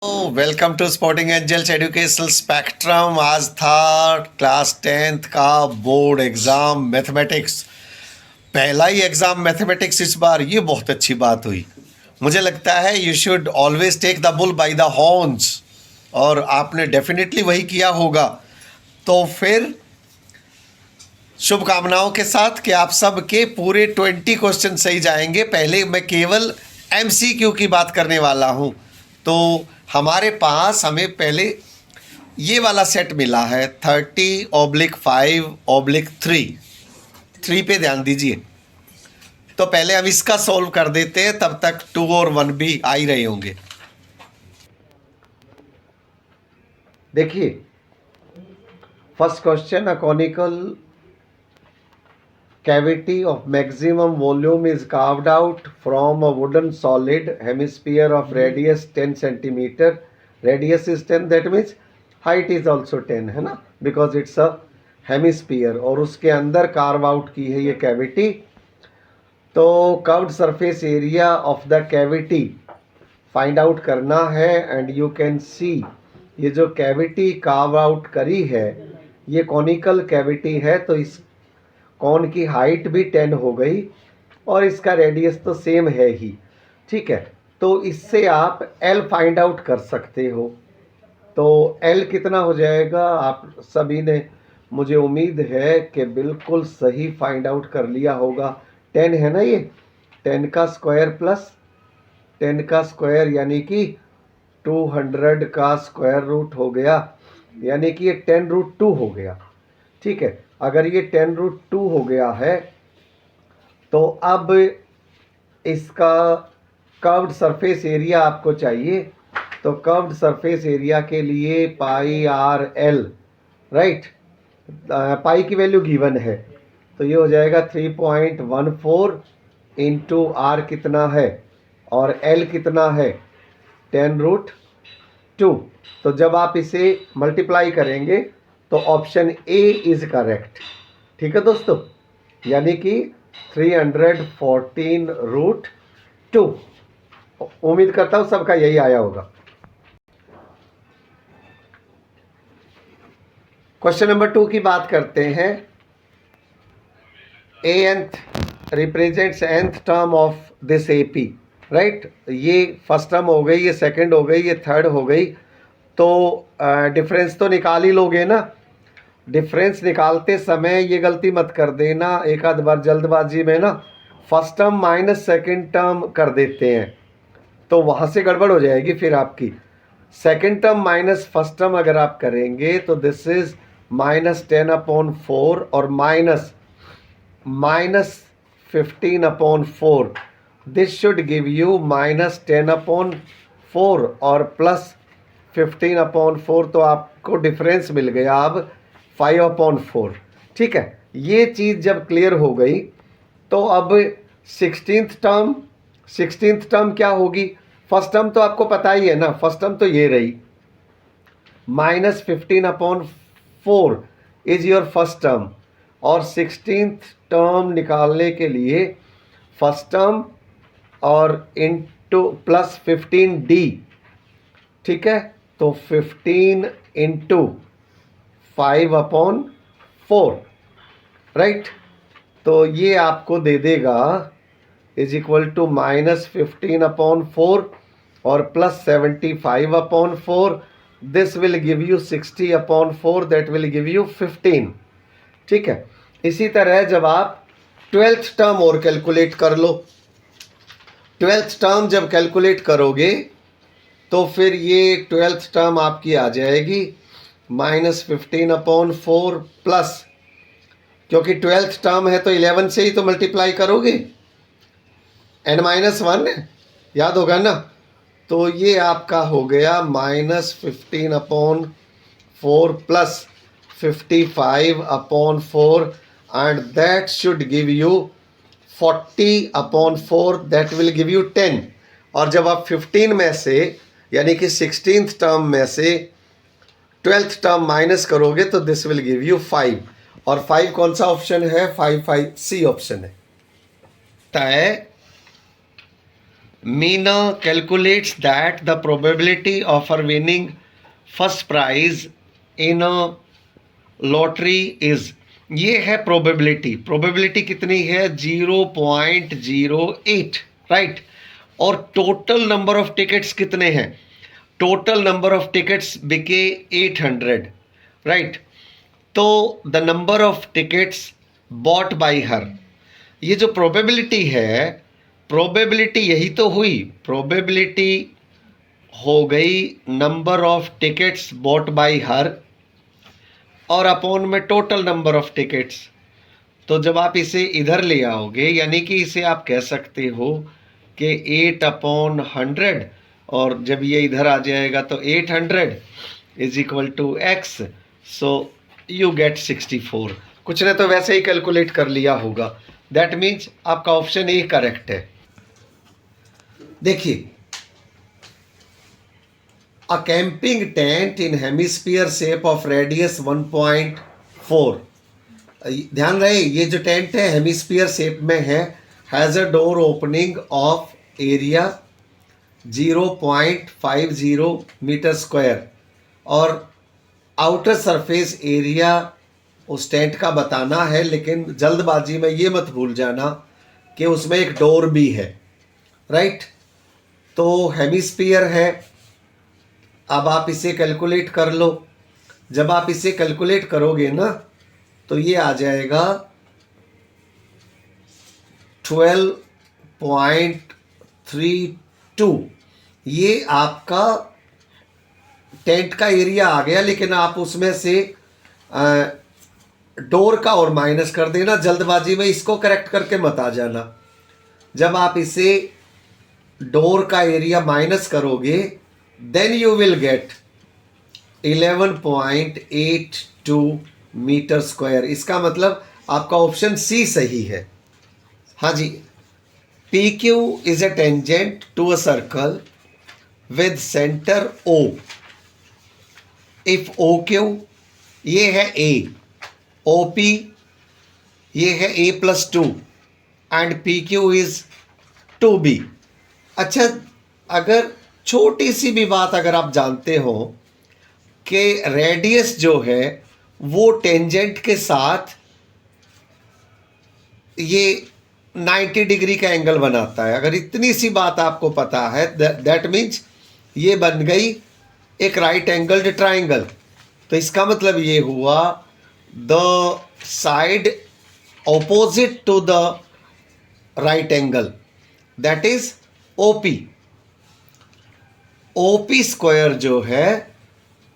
Welcome to sporting angels educational spectrum. आज था class 10th का बोर्ड एग्ज़ाम मैथमेटिक्स। पहला ही एग्ज़ाम मैथमेटिक्स इस बार, ये बहुत अच्छी बात हुई। मुझे लगता है you should always take the bull by the horns, और आपने डेफिनेटली वही किया होगा। तो फिर शुभकामनाओं के साथ कि आप सब के पूरे 20 क्वेश्चन सही जाएंगे। पहले मैं केवल MCQ की बात करने वाला हूँ। तो हमारे पास हमें पहले ये वाला सेट मिला है 30/5/3। 3 पे ध्यान दीजिए। तो पहले हम इसका सॉल्व कर देते हैं, तब तक 2 और 1 भी आ ही रहे होंगे। देखिए, first question, a conical cavity of maximum volume is carved out from a wooden solid hemisphere of radius 10 centimeter. Radius is 10, that means height is also 10, है ना, because it's a hemisphere। और उसके अंदर carve out की है ये cavity। तो curved surface area of the cavity find out करना है। and you can see ये जो cavity carve out करी है ये conical cavity है, तो इस कौन की हाइट भी 10 हो गई और इसका रेडियस तो सेम है ही। ठीक है, तो इससे आप L फाइंड आउट कर सकते हो। तो L कितना हो जाएगा, आप सभी ने, मुझे उम्मीद है कि बिल्कुल सही फाइंड आउट कर लिया होगा। 10 है ना, ये 10 का स्क्वायर प्लस 10 का स्क्वायर यानी कि 200 का स्क्वायर रूट हो गया, यानी कि ये 10√2 हो गया। ठीक है, अगर ये 10√2 हो गया है तो अब इसका कर्व्ड सरफेस एरिया आपको चाहिए। तो कर्व्ड सरफेस एरिया के लिए πr/l, राइट, पाई की वैल्यू गिवन है, तो ये हो जाएगा 3.14 इंटू आर कितना है और L कितना है 10√2। तो जब आप इसे मल्टीप्लाई करेंगे तो ऑप्शन ए इज करेक्ट। ठीक है दोस्तों, यानी कि 314√2। उम्मीद करता हूं सबका यही आया होगा। क्वेश्चन नंबर 2 की बात करते हैं। nth represents nth term of this AP, right. ये फर्स्ट टर्म हो गई, ये सेकंड हो गई, ये थर्ड हो गई। तो डिफरेंस तो निकाल ही लोगे ना। डिफरेंस निकालते समय ये गलती मत कर देना, एक आध बार जल्दबाजी में ना first term minus second term कर देते हैं, तो वहाँ से गड़बड़ हो जाएगी फिर आपकी। Second term minus first term अगर आप करेंगे तो दिस इज -10/4 और -15/4। दिस शुड गिव यू -10/4 और +15/4, तो आपको डिफरेंस मिल गया अब 5/4। ठीक है, ये चीज़ जब क्लियर हो गई तो अब 16th टर्म क्या होगी। फर्स्ट टर्म तो आपको पता ही है ना, फर्स्ट टर्म तो ये रही, -15/4 इज योर फर्स्ट टर्म। और 16th टर्म निकालने के लिए फर्स्ट टर्म और इंटू +15D। ठीक है, तो 15 इंटू 5/4, राइट। तो ये आपको दे देगा इज इक्वल टू -15/4 और +75/4। This will give you 60/4, that will give you 15। ठीक है, इसी तरह जब आप 12th टर्म और कैलकुलेट कर लो, 12th टर्म जब कैलकुलेट करोगे तो फिर ये 12th टर्म आपकी आ जाएगी -15/4 प्लस, क्योंकि 12th टर्म है तो 11 से ही तो मल्टीप्लाई करोगे, n-1 याद होगा ना। तो ये आपका हो गया -15/4 plus 55/4 and that should give you 40/4, that will give you 10। और जब आप 15 में से यानी कि 16th टर्म में से 12th टर्म माइनस करोगे तो दिस विल गिव यू 5। और 5 कौन सा ऑप्शन है, 5 C ऑप्शन है। Meena calculates that the probability of her winning first prize in a lottery is, ये है प्रोबेबिलिटी. प्रोबेबिलिटी कितनी है? 0.08, राइट. और टोटल नंबर ऑफ टिकट्स कितने हैं? टोटल नंबर ऑफ टिकट्स बिके 800, राइट. तो the number of tickets bought by हर, ये जो प्रोबेबिलिटी है, प्रोबेबिलिटी यही तो हुई. प्रोबेबिलिटी हो गई number of tickets bought by हर और अपॉन में टोटल नंबर ऑफ टिकट्स. तो जब आप इसे इधर ले आओगे, यानी कि इसे आप कह सकते हो कि 8/100, और जब ये इधर आ जाएगा तो 800 is equal to x. So you get 64. कुछ ने तो वैसे ही कैलकुलेट कर लिया होगा. दैट मीन्स आपका ऑप्शन ए करेक्ट है. देखिए, a camping tent in hemisphere shape of radius 1.4. ध्यान रहे, ये जो टेंट है हेमिस्फीयर शेप में है, has a door opening of area 0.50 metre square, और आउटर सरफेस एरिया उस टेंट का बताना है. लेकिन जल्दबाजी में ये मत भूल जाना कि उसमें एक डोर भी है, राइट. तो हेमिस्फीयर है. अब आप इसे कैलकुलेट कर लो. जब आप इसे कैलकुलेट करोगे ना, तो ये आ जाएगा 12.32. ये आपका टेंट का एरिया आ गया. लेकिन आप उसमें से डोर का और माइनस कर देना. जल्दबाजी में इसको करेक्ट करके मत आ जाना. जब आप इसे डोर का एरिया माइनस करोगे, then you will get 11.82 metre square. इसका मतलब आपका ऑप्शन सी सही है. हाँ जी. P Q is a tangent to a circle with centre O. If O Q, ये है ए, ओ पी ये है a+2 and P Q is 2b. अच्छा, अगर छोटी सी भी बात अगर आप जानते हो कि रेडियस जो है वो टेंजेंट के साथ ये 90 डिग्री का एंगल बनाता है, अगर इतनी सी बात आपको पता है, दैट मीन्स ये बन गई एक राइट एंगल्ड ट्राइंगल. तो इसका मतलब ये हुआ the side opposite to the right angle, that is OP. OP square जो है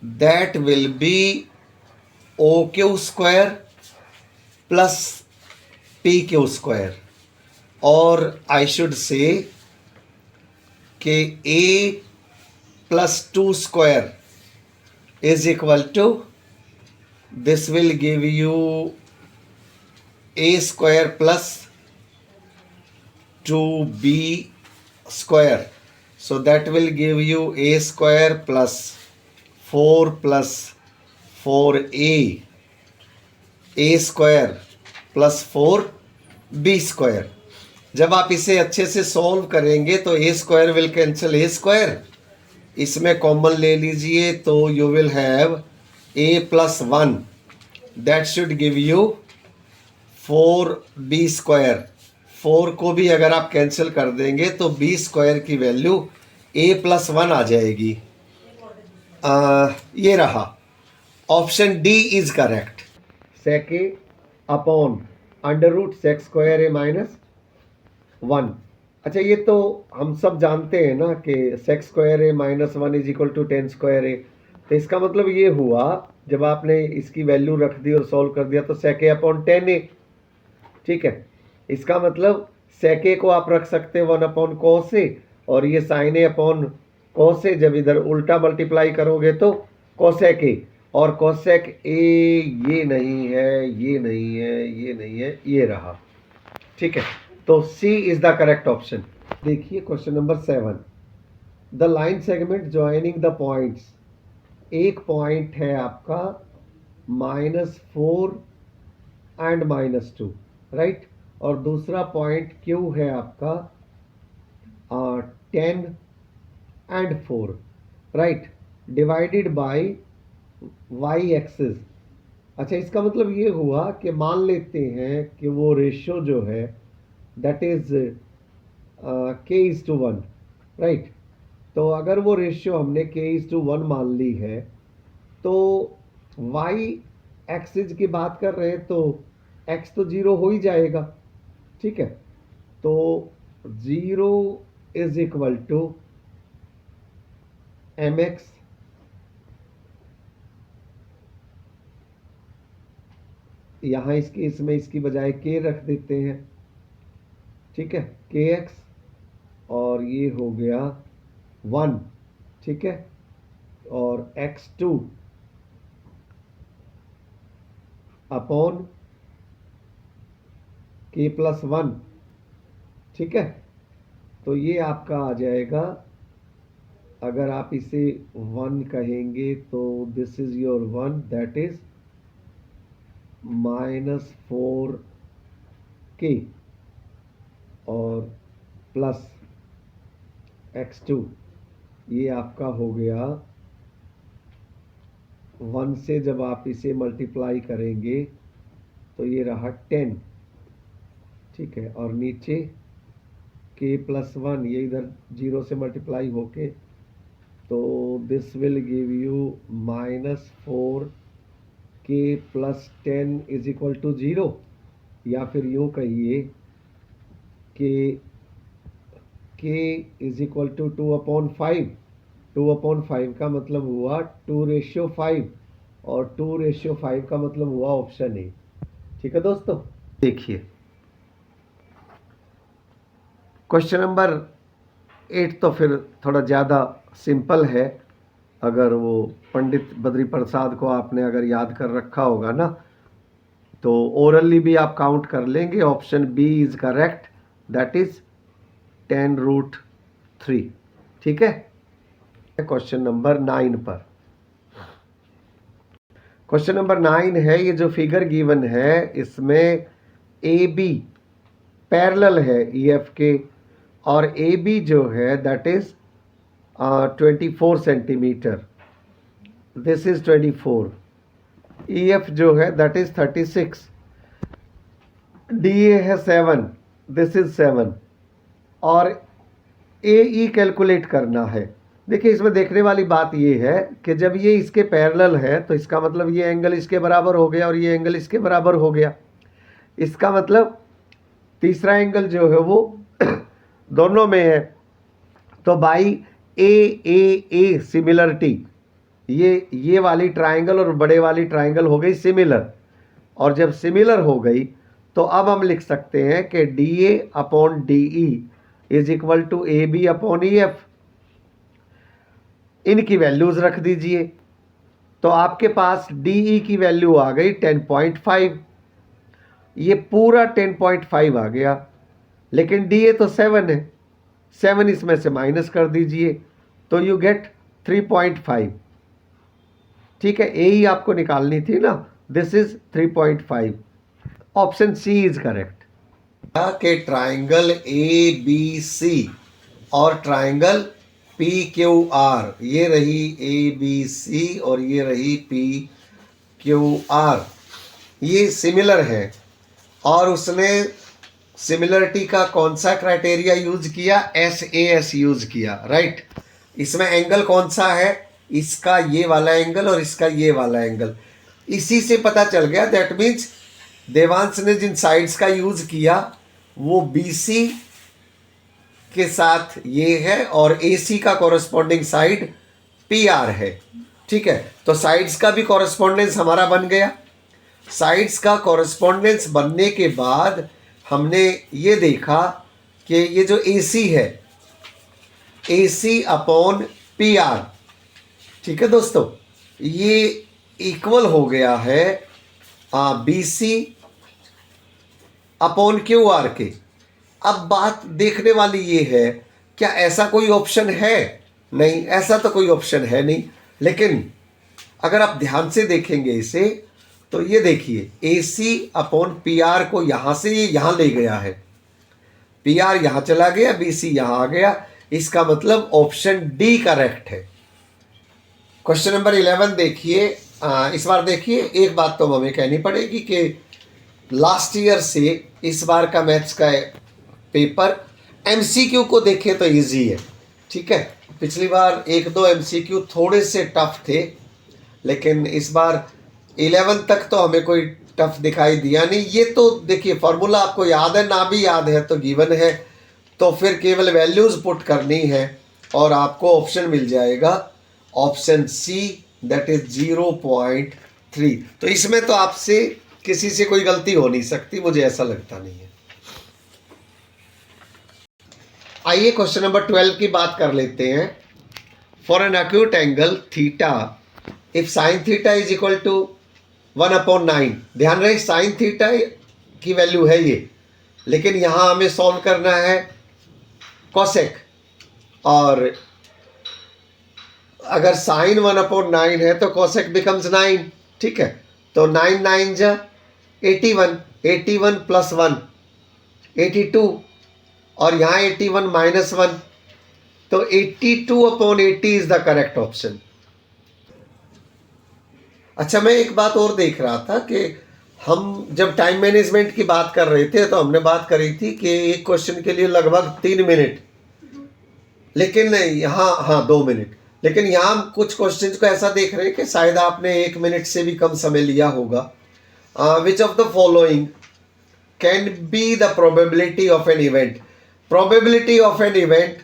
that will be O Q square plus P Q square. और आई शुड से कि a+2 square is equal to, this will give you a square plus 2b square. So that will give you a square plus 4 plus 4a, a square plus 4b square. जब आप इसे अच्छे से solve करेंगे तो a square will cancel a square, इसमें common ले लीजिए तो you will have a+1, that should give you 4b square. 4 को भी अगर आप कैंसिल कर देंगे तो b स्क्वायर की वैल्यू a+1 आ जाएगी. ये रहा option D is correct. Sec A upon √sec square a -1. अच्छा, ये तो हम सब जानते हैं ना कि sec square a -1 is equal to 10 square a. तो इसका मतलब ये हुआ, जब आपने इसकी वैल्यू रख दी और सॉल्व कर दिया तो sec a अपॉन 10a. ठीक है. इसका मतलब sec a को आप रख सकते हैं 1/cos a, और ये sin a upon cos a. जब इधर उल्टा मल्टीप्लाई करोगे तो cosec a, और cosec a ये नहीं है, ये नहीं है, ये नहीं है, ये रहा. ठीक है. तो सी इज द करेक्ट ऑप्शन. देखिए question number 7. The line segment joining the points. एक पॉइंट है आपका -4 एंड -2, राइट. और दूसरा पॉइंट Q है आपका 10 and 4, right, divided by y axis. अच्छा, इसका मतलब ये हुआ कि मान लेते हैं कि वो रेशियो जो है दैट इज k:1, राइट। तो अगर वो रेशियो हमने k:1 मान ली है तो y एक्सिस की बात कर रहे हैं तो x तो 0 हो ही जाएगा, ठीक है। तो 0 इज इक्वल टू mx यहाँ इसकी इसमें इसकी बजाय k रख देते हैं, ठीक है, kx, और ये हो गया 1, ठीक है, और x2 अपॉन k+1, ठीक है। तो ये आपका आ जाएगा, अगर आप इसे 1 कहेंगे तो this is your 1, that is -4k और प्लस x2, ये आपका हो गया 1 से जब आप इसे मल्टीप्लाई करेंगे तो ये रहा 10, ठीक है, और नीचे k+1, ये इधर 0 से मल्टीप्लाई होके, तो this will give you -4k + 10 is equal to 0, या फिर यूँ कहिए कि k इज इक्वल टू 2/5। 2/5 का मतलब हुआ 2:5, और 2:5 का मतलब हुआ ऑप्शन ए, ठीक है दोस्तों। देखिए क्वेश्चन नंबर 8 तो फिर थोड़ा ज़्यादा सिंपल है, अगर वो पंडित बद्री प्रसाद को आपने अगर याद कर रखा होगा ना तो ओरली भी आप काउंट कर लेंगे। Option B is correct, that is 10√3, ठीक है। क्वेश्चन नंबर 9 पर, क्वेश्चन नंबर 9 है, ये जो फिगर गिवन है इसमें ए बी पैरेलल है ई एफ के, और ए बी जो है that is 24 centimetre, this is 24, E F जो है दैट इज 36, डी ए है 7, दिस इज 7, और ए ई कैलकुलेट करना है। देखिए इसमें देखने वाली बात ये है कि जब ये इसके पैरेलल है तो इसका मतलब ये एंगल इसके बराबर हो गया और ये एंगल इसके बराबर हो गया, इसका मतलब तीसरा एंगल जो है वो दोनों में है। तो बाई ए सिमिलरिटी, ये वाली ट्राइंगल और बड़े वाली ट्राइंगल हो गई सिमिलर, और जब सिमिलर हो गई तो अब हम लिख सकते हैं कि DA/DE is equal to AB/EF। इनकी वैल्यूज रख दीजिए, तो आपके पास DE की वैल्यू आ गई 10.5, ये पूरा 10.5 आ गया, लेकिन DA तो 7 है, 7 इसमें से माइनस कर दीजिए तो यू गेट 3.5, ठीक है। ए आपको निकालनी थी ना, this is 3.5, option C is correct. के ट्राइंगल ABC और ट्राइंगल PQR, ये रही ABC और ये रही PQR, ये सिमिलर है, और उसने सिमिलरिटी का कौन सा क्राइटेरिया यूज किया, SAS यूज किया, राइट। इसमें एंगल कौन सा है, इसका ये वाला एंगल और इसका ये वाला एंगल, इसी से पता चल गया। दैट मीन्स देवांश ने जिन साइड्स का यूज किया वो BC के साथ ये है और AC का कॉरेस्पॉन्डिंग साइड PR है, ठीक है। तो साइड्स का भी कॉरेस्पॉन्डेंस हमारा बन गया। साइड्स का कॉरेस्पॉन्डेंस बनने के बाद हमने ये देखा कि ये जो AC है AC/PR, ठीक है दोस्तों, ये इक्वल हो गया है BC/QR के। अब बात देखने वाली ये है, क्या ऐसा कोई ऑप्शन है? नहीं, ऐसा तो कोई ऑप्शन है नहीं, लेकिन अगर आप ध्यान से देखेंगे इसे तो ये देखिए AC/PR को यहाँ से ये यहाँ ले गया है, पी आर यहाँ चला गया, बी सी यहाँ आ गया, इसका मतलब ऑप्शन डी करेक्ट है। क्वेश्चन नंबर 11 देखिए। इस बार देखिए, एक बात तो हमें कहनी पड़ेगी कि लास्ट ईयर से इस बार का मैथ्स का पेपर एमसीक्यू को देखें तो इजी है, ठीक है। पिछली बार एक दो एमसीक्यू थोड़े से टफ थे, लेकिन इस बार 11 तक तो हमें कोई टफ दिखाई दिया नहीं। ये तो देखिए फॉर्मूला आपको याद है, ना भी याद है तो गिवन है, तो फिर केवल वैल्यूज पुट करनी है और आपको ऑप्शन मिल जाएगा, ऑप्शन सी, दैट इज 0.3। तो इसमें तो आपसे किसी से कोई गलती हो नहीं सकती, मुझे ऐसा लगता नहीं है। आइए क्वेश्चन नंबर 12 की बात कर लेते हैं। For an acute angle theta if sine theta is equal to 1/9। ध्यान रहे साइन थीटा की वैल्यू है ये, लेकिन यहां हमें सॉल्व करना है कोसेक, और अगर साइन 1/9 है तो कोसेक बिकम्स 9, ठीक है। तो 9 9 जा 81, 81 प्लस 1 82, और यहाँ 81 माइनस 1, तो 82/80 इज द करेक्ट ऑप्शन। अच्छा, मैं एक बात और देख रहा था कि हम जब टाइम मैनेजमेंट की बात कर रहे थे तो हमने बात करी थी कि एक क्वेश्चन के लिए लगभग 3 मिनट, लेकिन यहाँ, हाँ 2 मिनट, लेकिन यहाँ हम कुछ क्वेश्चंस को ऐसा देख रहे हैं कि शायद आपने 1 मिनट से भी कम समय लिया होगा। Which of the following can be the probability of an event. Probability of an event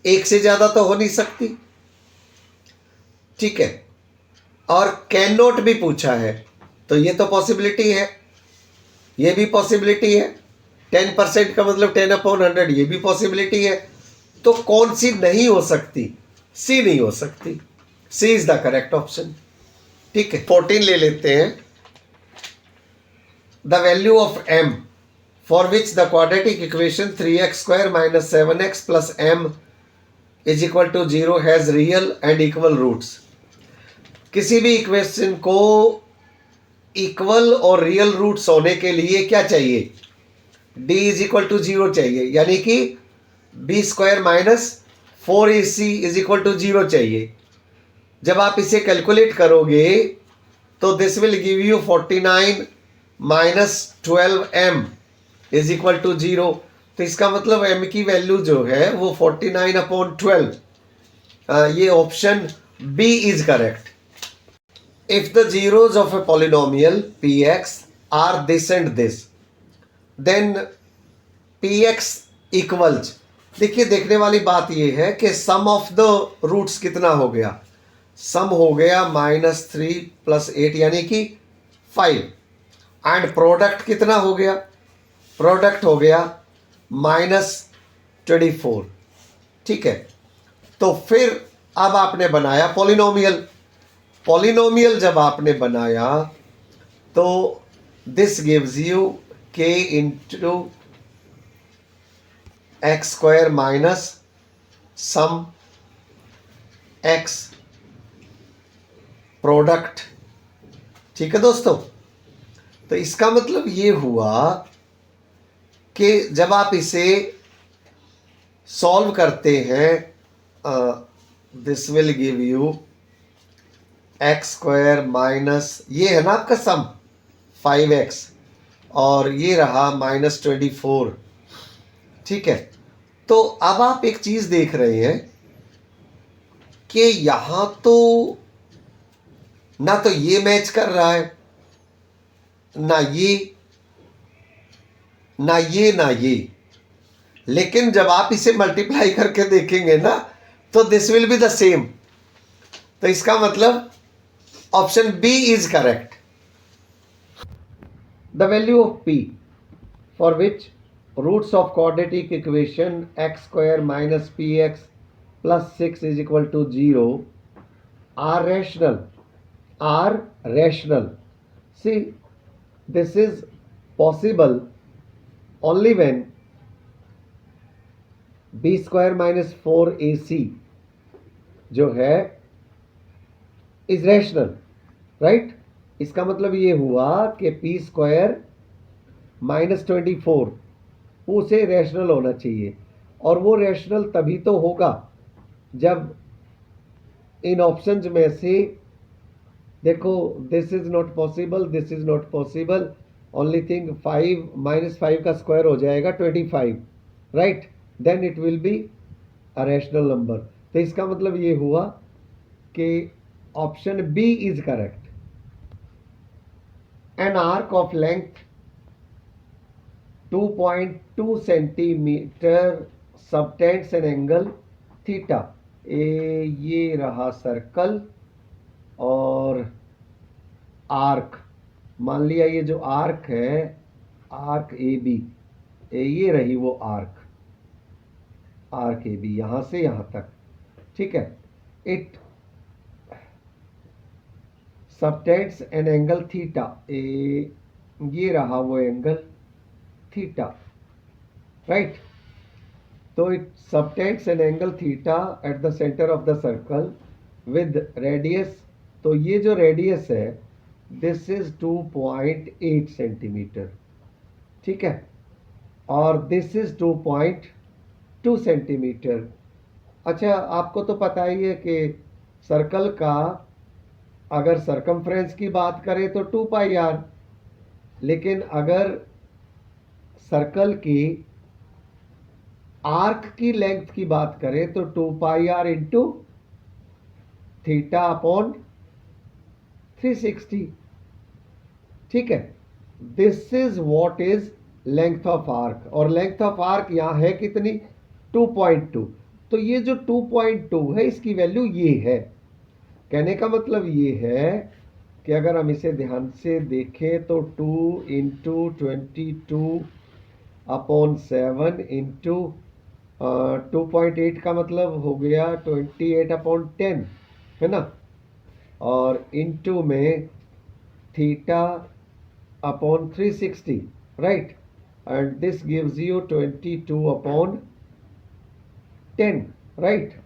एक से ज्यादा तो हो नहीं सकती, ठीक है, और कैन नॉट भी पूछा है, तो ये तो पॉसिबिलिटी है, ये भी पॉसिबिलिटी है। 10% का मतलब 10/100, ये भी पॉसिबिलिटी है। तो कौन सी नहीं हो सकती? सी नहीं हो सकती। सी इज द करेक्ट ऑप्शन, ठीक है। 14 ले लेते हैं। The value of m for which the quadratic equation 3x² minus 7x plus m is equal to 0 has real and equal roots। किसी भी इक्वेशन को इक्वल और रियल रूट्स होने के लिए क्या चाहिए? d इज इक्वल टू 0 चाहिए, यानी कि b² minus 4ac is equal to 0 चाहिए। जब आप इसे कैलकुलेट करोगे तो this will give you 49 minus 12m is equal to 0। तो इसका मतलब m की वैल्यू जो है वो 49/12। ये option B is correct. If the zeros of a polynomial px are this and this, then px equals, देखिए देखने वाली बात ये है कि सम ऑफ द रूट्स कितना हो गया? सम हो गया -3 + 8 यानी कि 5, एंड प्रोडक्ट कितना हो गया? प्रोडक्ट हो गया -24, ठीक है। तो फिर अब आपने बनाया पॉलिनोमियल। पॉलिनोमियल जब आपने बनाया तो this gives you k into x² minus sum x product, ठीक है दोस्तों। तो इसका मतलब ये हुआ कि जब आप इसे सॉल्व करते हैं, this will give you x² minus, ये है ना आपका सम 5x, और ये रहा -24, ठीक है। तो अब आप एक चीज देख रहे हैं कि यहां तो ना तो ये मैच कर रहा है, ना ये, ना ये, ना ये, लेकिन जब आप इसे मल्टीप्लाई करके देखेंगे ना तो this will be the same. तो इसका मतलब option B is correct. The value of p for which roots of quadratic equation x² minus px plus 6 is equal to 0 are rational, are rational. See this is possible only when b² minus 4ac जो है is rational, right. इसका मतलब ये हुआ कि p² minus 24 उसे rational होना चाहिए, और वो रैशनल तभी तो होगा जब इन ऑप्शंस में से देखो, this is not possible, this is not possible, only thing 5 -5 का स्क्वायर हो जाएगा 25, right, then it will be a rational number. तो इसका मतलब ये हुआ कि option B is correct. An arc of length 2.2 centimetre subtends an angle theta. ये रहा सर्कल और आर्क, मान लिया ये जो आर्क है, आर्क ए बी, ये रही वो आर्क, आर्क ए बी यहां से यहां तक, ठीक है। It subtends an angle theta, ये रहा वो एंगल थीटा, राइट। तो it subtends an angle theta at the centre of the circle with radius, तो ये जो रेडियस है दिस इज 2.8 सेंटीमीटर, ठीक है, और दिस इज 2.2 सेंटीमीटर। अच्छा, आपको तो पता ही है कि सर्कल का अगर सरकमफ्रेंस की बात करें तो 2πr, लेकिन अगर सर्कल की आर्क की लेंथ की बात करें तो 2πr इंटू थीटा अपॉन 360, ठीक है। This is what is length of arc, और लेंथ ऑफ आर्क यहां है कितनी, 2.2। तो ये जो 2.2 है इसकी वैल्यू ये है। कहने का मतलब ये है कि अगर हम इसे ध्यान से देखें तो 2 इंटू 22 अपॉन 7 इंटू 2.8 का मतलब हो गया 28 अपॉन 10, है ना, और इंटू में theta upon 360, right, and this gives you 22 upon 10, right.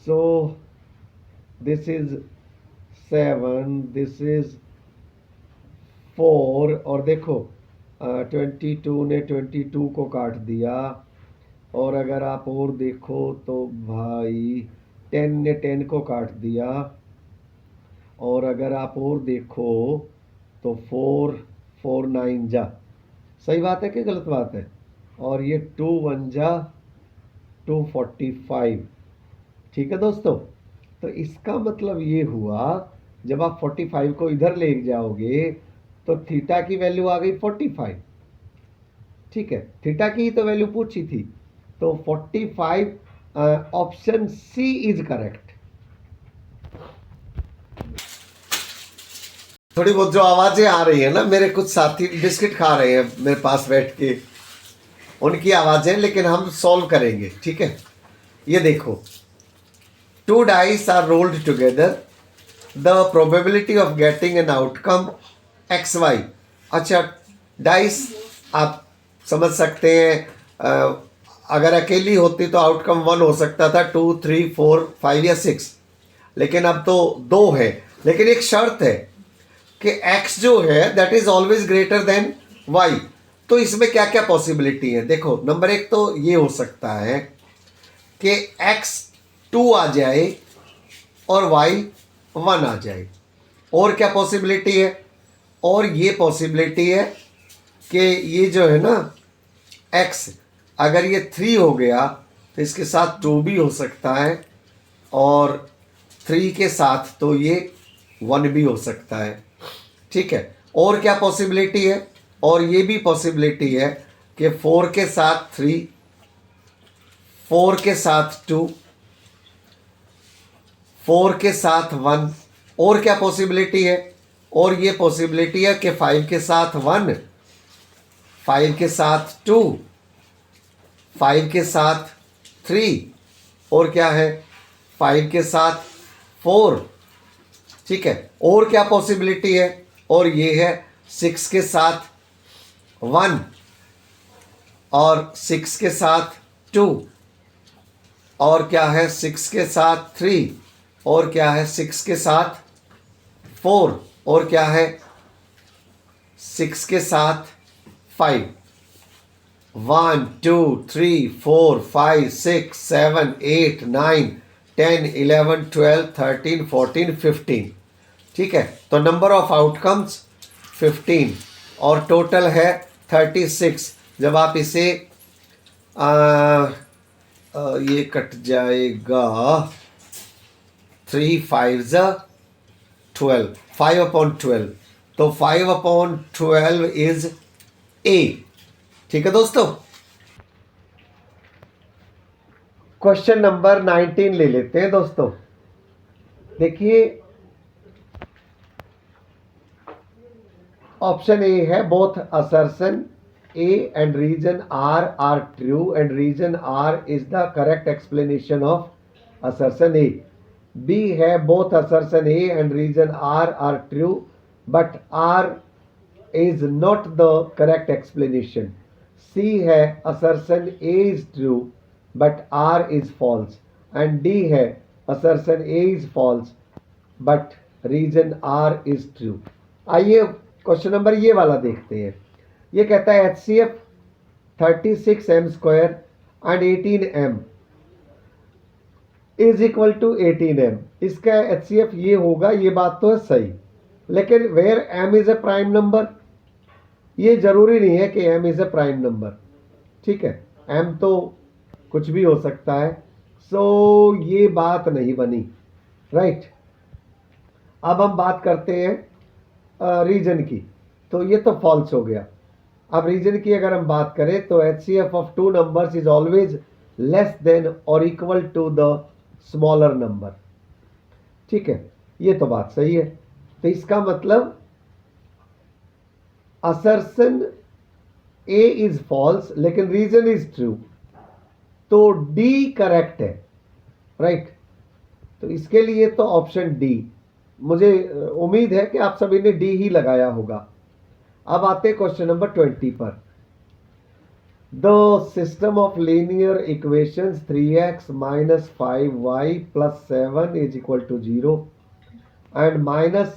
So this is 7, this is 4, और देखो 22 ने 22 को काट दिया, और अगर आप और देखो तो भाई 10 ने 10 को काट दिया, और अगर आप और देखो तो 4 9 जा, सही बात है कि गलत बात है, और ये 2 1 जा 245, ठीक है दोस्तों। तो इसका मतलब ये हुआ जब आप 45 को इधर ले जाओगे तो थीटा की वैल्यू आ गई 45, ठीक है, थीटा की ही तो वैल्यू पूछी थी, तो 45, ऑप्शन सी इज करेक्ट। थोड़ी बहुत जो आवाजें आ रही है ना, मेरे कुछ साथी बिस्किट खा रहे हैं मेरे पास बैठ के, उनकी आवाजें, लेकिन हम सॉल्व करेंगे, ठीक है। ये देखो, 2 dice are rolled together, the probability of getting an outcome xy। अच्छा, डाइस आप समझ सकते हैं, अगर अकेली होती तो आउटकम 1 हो सकता था, 2 3 4 5 या 6, लेकिन अब तो 2 है, लेकिन एक शर्त है कि x जो है that is always greater than y। तो इसमें क्या क्या पॉसिबिलिटी है, देखो, नंबर 1 तो ये हो सकता है कि x 2 आ जाए और y 1 आ जाए, और क्या पॉसिबिलिटी है, और ये पॉसिबिलिटी है कि ये जो है ना x, अगर ये 3 हो गया तो इसके साथ 2 भी हो सकता है, और 3 के साथ तो ये 1 भी हो सकता है, ठीक है। और क्या पॉसिबिलिटी है, और ये भी पॉसिबिलिटी है कि 4 के साथ 3, 4 के साथ 2, 4 के साथ 1, और क्या पॉसिबिलिटी है, और ये पॉसिबिलिटी है कि 5 के साथ 1, 5 के साथ 2, 5 के साथ 3, और क्या है 5 के साथ 4, ठीक है। और क्या पॉसिबिलिटी है, और ये है 6 के साथ 1, और 6 के साथ 2, और क्या है 6 के साथ 3, और क्या है 6 के साथ 4, और क्या है 6 के साथ 5, 1 2 3 4 5 6 7 8 9 10 11 12 13 14 15। ठीक है, तो नंबर ऑफ आउटकम्स 15 और टोटल है 36। जब आप इसे ये कट जाएगा, 3 5 12, 5/12, तो 5/12 इज ए। ठीक है दोस्तों, क्वेश्चन नंबर 19 ले लेते हैं दोस्तों। देखिए, ऑप्शन ए है both assertion A and reason R true and reason R is the correct explanation of assertion A. B है both assertion A and reason R true but R is not the correct explanation. C है assertion A is true but R is false and D है assertion A is false but reason R is true. आइए question number ये वाला देखते हैं। ये कहता है HCF 36m² and 18m is equal to 18m। इसका HCF ये होगा, ये बात तो है सही, लेकिन where m is a prime number, ये जरूरी नहीं है कि m is a prime number. ठीक है, m तो कुछ भी हो सकता है, सो ये बात नहीं बनी। राइट, अब हम बात करते हैं रीजन की, तो ये तो फॉल्स हो गया। अब रीजन की अगर हम बात करें तो HCF of two numbers is always less than और equal to the smaller number. ठीक है, ये तो बात सही है। तो इसका मतलब असर्शन ए इज फॉल्स लेकिन रीजन इज ट्रू, तो डी करेक्ट है। राइट, तो इसके लिए तो ऑप्शन डी, मुझे उम्मीद है कि आप सभी ने डी ही लगाया होगा। अब आते हैं क्वेश्चन नंबर 20 पर। The system of linear equations 3x minus 5y plus 7 is equal to 0 and minus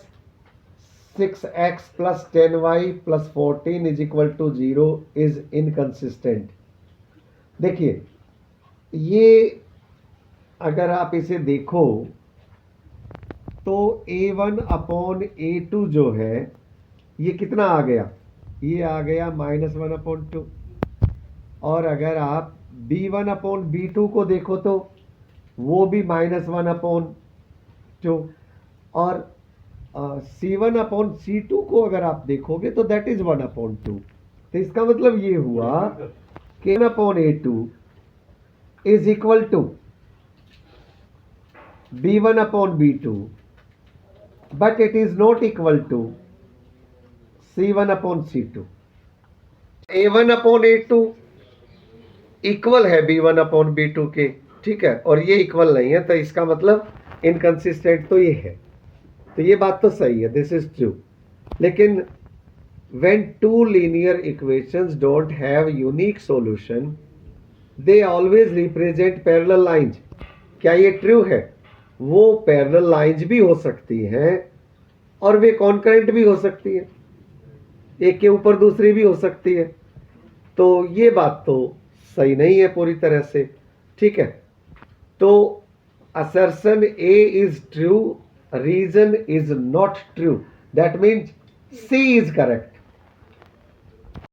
6x plus 10y plus 14 is equal to 0 is inconsistent। देखिए, ये अगर आप इसे देखो तो A1/A2 जो है ये कितना आ गया, ये आ गया -1/2। और अगर आप B1/B2 को देखो तो वो भी -1/2 और C1/C2 को अगर आप देखोगे तो दैट इज 1/2। तो इसका मतलब ये हुआ कि A2 is equal to B1/B2 but it is not equal to C1/C2। A1/A2 equal है B1/B2 के, ठीक है, और ये इक्वल नहीं है, तो इसका मतलब इनकंसिस्टेंट तो ये है। तो ये बात तो सही है, दिस इज ट्रू। लेकिन when two linear equations don't have unique solution they always represent parallel lines। क्या ये ट्रू है? वो पैरेलल लाइंस भी हो सकती हैं और वे कॉन्करेंट भी हो सकती है, एक के ऊपर दूसरी भी हो सकती है। तो ये बात तो सही नहीं है पूरी तरह से। ठीक है, तो assertion A is true, reason is not true, that means C is correct।